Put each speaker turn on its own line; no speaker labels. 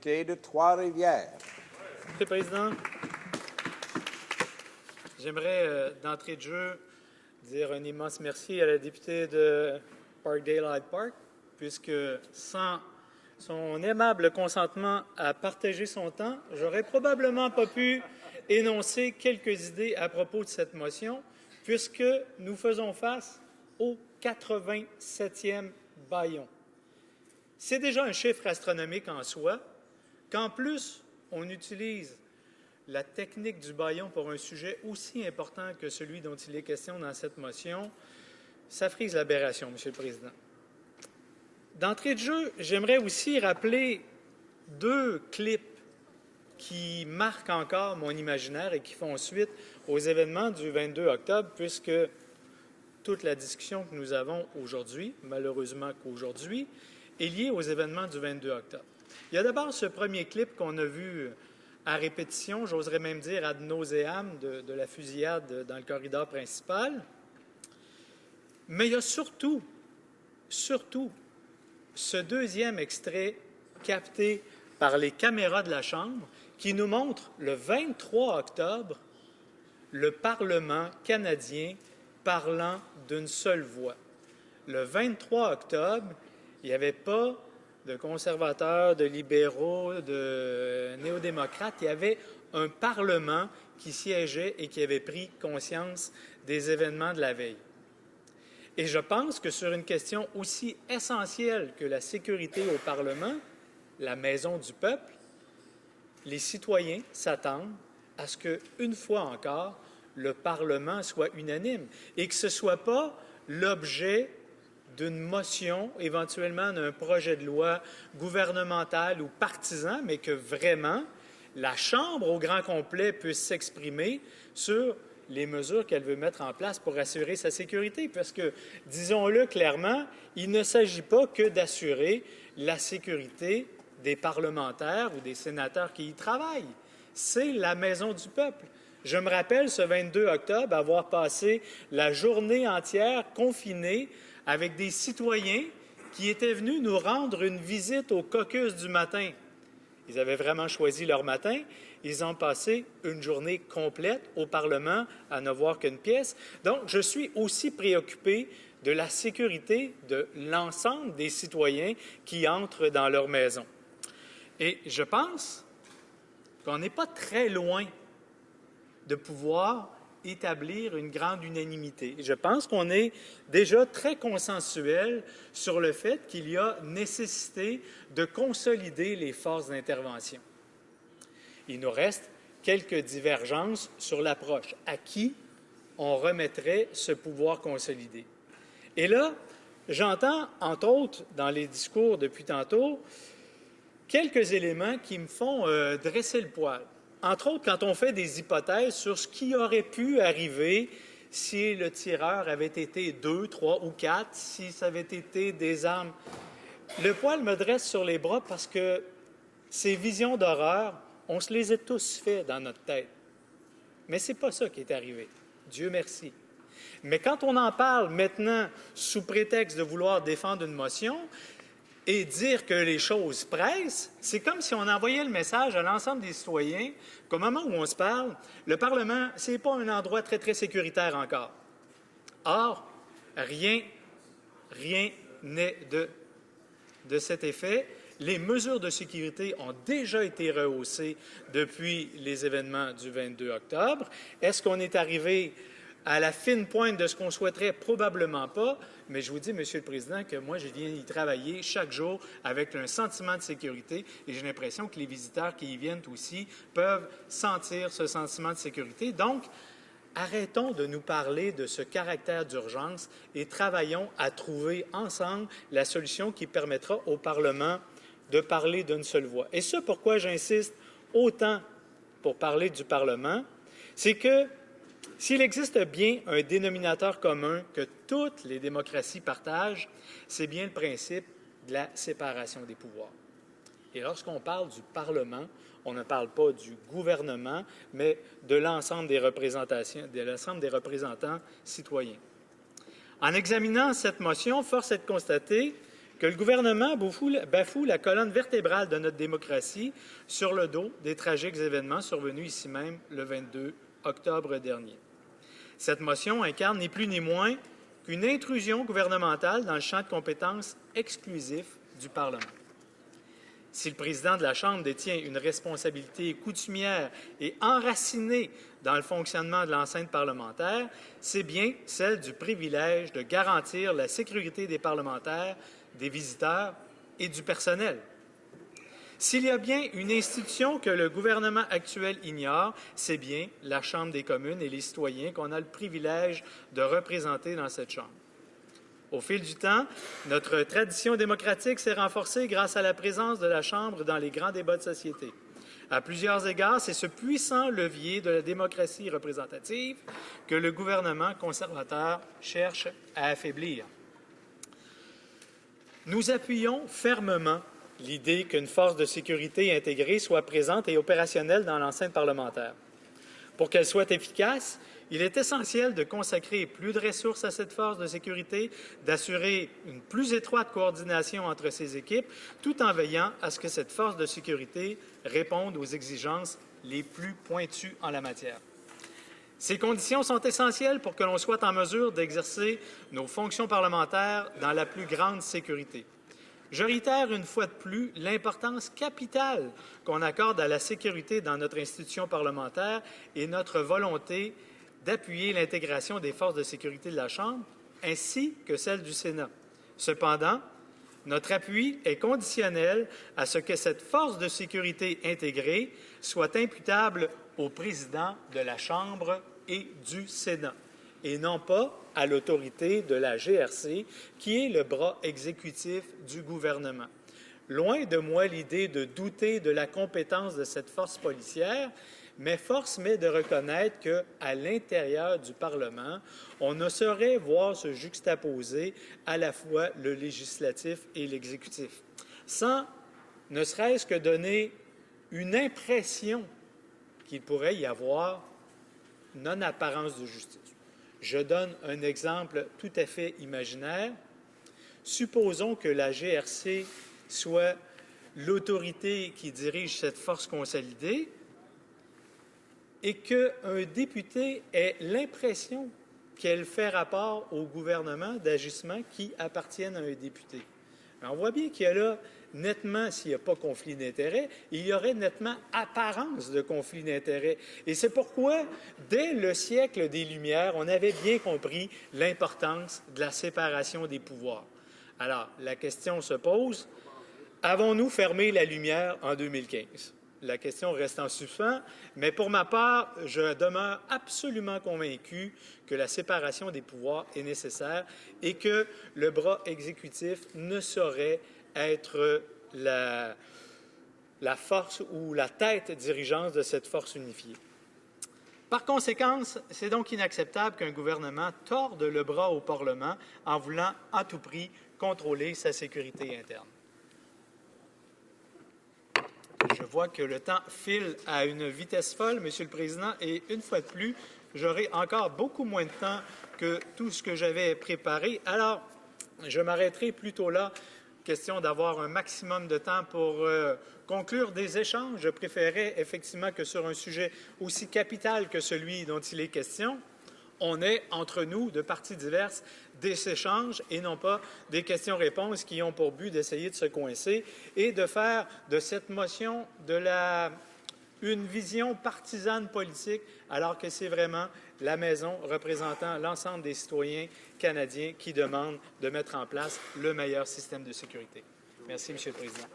de Trois-Rivières.
Monsieur le Président, j'aimerais d'entrée de jeu dire un immense merci à la députée de Parkdale-Hyde Park, puisque sans son aimable consentement à partager son temps, j'aurais probablement pas pu énoncer quelques idées à propos de cette motion, puisque nous faisons face au 87e bâillon. C'est déjà un chiffre astronomique en soi, qu'en plus on utilise la technique du bâillon pour un sujet aussi important que celui dont il est question dans cette motion, ça frise l'aberration, Monsieur le Président. D'entrée de jeu, j'aimerais aussi rappeler deux clips qui marquent encore mon imaginaire et qui font suite aux événements du 22 octobre, puisque toute la discussion que nous avons aujourd'hui, malheureusement qu'aujourd'hui, est liée aux événements du 22 octobre. Il y a d'abord ce premier clip qu'on a vu à répétition, j'oserais même dire ad nauseam, de la fusillade dans le corridor principal. Mais il y a surtout, ce deuxième extrait capté par les caméras de la Chambre qui nous montre le 23 octobre le Parlement canadien parlant d'une seule voix. Le 23 octobre, il n'y avait pas de conservateurs, de libéraux, de néo-démocrates. Il y avait un Parlement qui siégeait et qui avait pris conscience des événements de la veille. Et je pense que sur une question aussi essentielle que la sécurité au Parlement, la maison du peuple, les citoyens s'attendent à ce qu'une fois encore, le Parlement soit unanime et que ce ne soit pas l'objet d'une motion, éventuellement d'un projet de loi gouvernemental ou partisan, mais que vraiment la Chambre au grand complet puisse s'exprimer sur les mesures qu'elle veut mettre en place pour assurer sa sécurité. Parce que, disons-le clairement, il ne s'agit pas que d'assurer la sécurité des parlementaires ou des sénateurs qui y travaillent. C'est la maison du peuple. Je me rappelle, ce 22 octobre, avoir passé la journée entière confinée avec des citoyens qui étaient venus nous rendre une visite au caucus du matin. Ils avaient vraiment choisi leur matin. Ils ont passé une journée complète au Parlement à ne voir qu'une pièce. Donc, je suis aussi préoccupé de la sécurité de l'ensemble des citoyens qui entrent dans leur maison. Et je pense qu'on n'est pas très loin de pouvoir établir une grande unanimité. Je pense qu'on est déjà très consensuel sur le fait qu'il y a nécessité de consolider les forces d'intervention. Il nous reste quelques divergences sur l'approche. À qui on remettrait ce pouvoir consolidé? Et là, j'entends, entre autres, dans les discours depuis tantôt, quelques éléments qui me font dresser le poil. Entre autres, quand on fait des hypothèses sur ce qui aurait pu arriver si le tireur avait été 2, 3 ou 4, si ça avait été des armes. Le poil me dresse sur les bras parce que ces visions d'horreur, on se les a tous fait dans notre tête. Mais ce n'est pas ça qui est arrivé. Dieu merci. Mais quand on en parle maintenant sous prétexte de vouloir défendre une motion et dire que les choses pressent, c'est comme si on envoyait le message à l'ensemble des citoyens qu'au moment où on se parle, le Parlement, ce n'est pas un endroit très, très sécuritaire encore. Or, rien n'est de cet effet. Les mesures de sécurité ont déjà été rehaussées depuis les événements du 22 octobre. Est-ce qu'on est arrivé à la fine pointe de ce qu'on souhaiterait? Probablement pas, mais je vous dis, Monsieur le Président, que moi, je viens y travailler chaque jour avec un sentiment de sécurité et j'ai l'impression que les visiteurs qui y viennent aussi peuvent sentir ce sentiment de sécurité. Donc, arrêtons de nous parler de ce caractère d'urgence et travaillons à trouver ensemble la solution qui permettra au Parlement de parler d'une seule voix. Et ce, pourquoi j'insiste autant pour parler du Parlement, c'est que s'il existe bien un dénominateur commun que toutes les démocraties partagent, c'est bien le principe de la séparation des pouvoirs. Et lorsqu'on parle du Parlement, on ne parle pas du gouvernement, mais de l'ensemble des représentants citoyens. En examinant cette motion, force est de constater que le gouvernement bafoue la colonne vertébrale de notre démocratie sur le dos des tragiques événements survenus ici même le 22 octobre dernier. Cette motion incarne ni plus ni moins qu'une intrusion gouvernementale dans le champ de compétences exclusif du Parlement. Si le président de la Chambre détient une responsabilité coutumière et enracinée dans le fonctionnement de l'enceinte parlementaire, c'est bien celle du privilège de garantir la sécurité des parlementaires, des visiteurs et du personnel. S'il y a bien une institution que le gouvernement actuel ignore, c'est bien la Chambre des communes et les citoyens qu'on a le privilège de représenter dans cette Chambre. Au fil du temps, notre tradition démocratique s'est renforcée grâce à la présence de la Chambre dans les grands débats de société. À plusieurs égards, c'est ce puissant levier de la démocratie représentative que le gouvernement conservateur cherche à affaiblir. Nous appuyons fermement l'idée qu'une force de sécurité intégrée soit présente et opérationnelle dans l'enceinte parlementaire. Pour qu'elle soit efficace, il est essentiel de consacrer plus de ressources à cette force de sécurité, d'assurer une plus étroite coordination entre ces équipes, tout en veillant à ce que cette force de sécurité réponde aux exigences les plus pointues en la matière. Ces conditions sont essentielles pour que l'on soit en mesure d'exercer nos fonctions parlementaires dans la plus grande sécurité. Je réitère une fois de plus l'importance capitale qu'on accorde à la sécurité dans notre institution parlementaire et notre volonté d'appuyer l'intégration des forces de sécurité de la Chambre ainsi que celle du Sénat. Cependant, notre appui est conditionnel à ce que cette force de sécurité intégrée soit imputable au président de la Chambre et du Sénat, et non pas à l'autorité de la GRC, qui est le bras exécutif du gouvernement. Loin de moi l'idée de douter de la compétence de cette force policière, mais force m'est de reconnaître qu'à l'intérieur du Parlement, on ne saurait voir se juxtaposer à la fois le législatif et l'exécutif, sans ne serait-ce que donner une impression qu'il pourrait y avoir non-apparence de justice. Je donne un exemple tout à fait imaginaire. Supposons que la GRC soit l'autorité qui dirige cette force consolidée et qu'un député ait l'impression qu'elle fait rapport au gouvernement d'agissements qui appartiennent à un député. On voit bien qu'il y a là nettement, s'il n'y a pas conflit d'intérêts, il y aurait nettement apparence de conflit d'intérêts. Et c'est pourquoi, dès le siècle des Lumières, on avait bien compris l'importance de la séparation des pouvoirs. Alors, la question se pose, avons-nous fermé la lumière en 2015? La question reste en suspens, mais pour ma part, je demeure absolument convaincu que la séparation des pouvoirs est nécessaire et que le bras exécutif ne saurait être la force ou la tête dirigeante de cette force unifiée. Par conséquent, c'est donc inacceptable qu'un gouvernement torde le bras au Parlement en voulant à tout prix contrôler sa sécurité interne. Je vois que le temps file à une vitesse folle, Monsieur le Président, et une fois de plus, j'aurai encore beaucoup moins de temps que tout ce que j'avais préparé. Alors, je m'arrêterai plutôt là. Question d'avoir un maximum de temps pour conclure des échanges. Je préférais effectivement que sur un sujet aussi capital que celui dont il est question, on ait entre nous, de parties diverses, des échanges et non pas des questions-réponses qui ont pour but d'essayer de se coincer et de faire de cette motion une vision partisane politique, alors que c'est vraiment la Maison représentant l'ensemble des citoyens canadiens qui demande de mettre en place le meilleur système de sécurité. Merci, M. le Président.